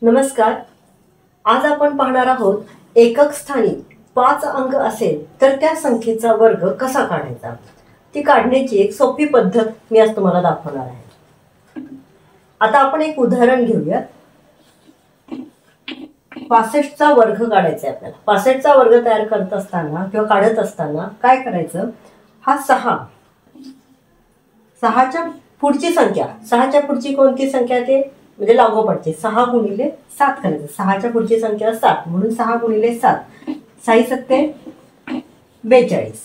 नमस्कार. आज आपण पाहणार आहोत एकक स्थानी 5 अंक असेल तर त्या संख्येचा वर्ग कसा काढायचा. ती काढण्याची एक सोपी पद्धत मी आज तुम्हाला दाखवणार आहे. आता आपण एक उदाहरण घेऊया. 65 चा वर्ग काढायचा आहे आपल्याला. 65 चा वर्ग तयार करत असताना किंवा काढत असताना काय करायचं, हा 6 च्या पुढची संख्या, 6 च्या पुढची कोणती संख्या ते म्हणजे लागोपाठची 6 गुणिले 7 करायचं. 6 च्या पुढची संख्या 7 म्हणून 6 गुणिले 7, 6 सत्ते 42.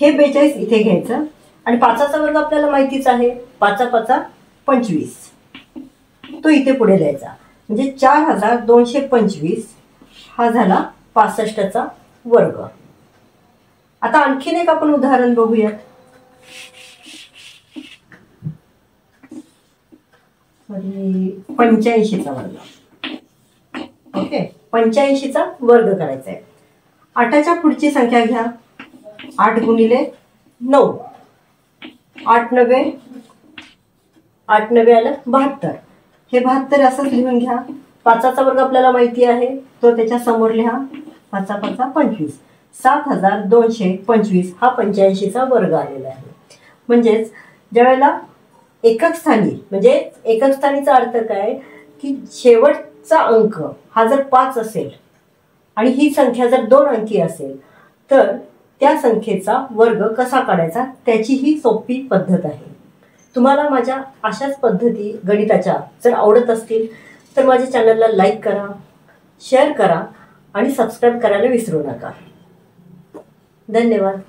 हे 42 इथे घ्यायचं आणि 5 चा वर्ग आपल्याला माहितीच आहे. 5 5 25, तो इथे पुढे द्यायचा म्हणजे 4225 हा झाला 65 चा वर्ग. आता आणखीन एक आपण उदाहरण बघूया. 85 चा वर्ग. ओके, 85 चा वर्ग करायचा आहे. 8 च्या पुढची संख्या घ्या. 8 गुणिले 9, 8 9 आलं 72. हे 72 असंच लिहून घ्या. 5 चा वर्ग आपल्याला माहिती आहे, तो त्याच्या समोर लिहा. 5 5 25, 7225 हा 85 चा वर्ग आलेला आहे. म्हणजेच ज्यावेळेला एकक स्थानी, म्हणजे एकक स्थानीचा अर्थ काय की शेवटचा अंक हा जर 5 असेल आणि ही संख्या जर 2 अंकी असेल तर त्या संख्येचा वर्ग कसा काढायचा त्याची ही सोपी पद्धत आहे. तुम्हाला माझ्या अशाच पद्धती गणिताच्या जर आवडत असतील तर माझ्या चॅनलला लाईक करा, शेअर करा आणि सबस्क्राईब करायला विसरू नका. धन्यवाद.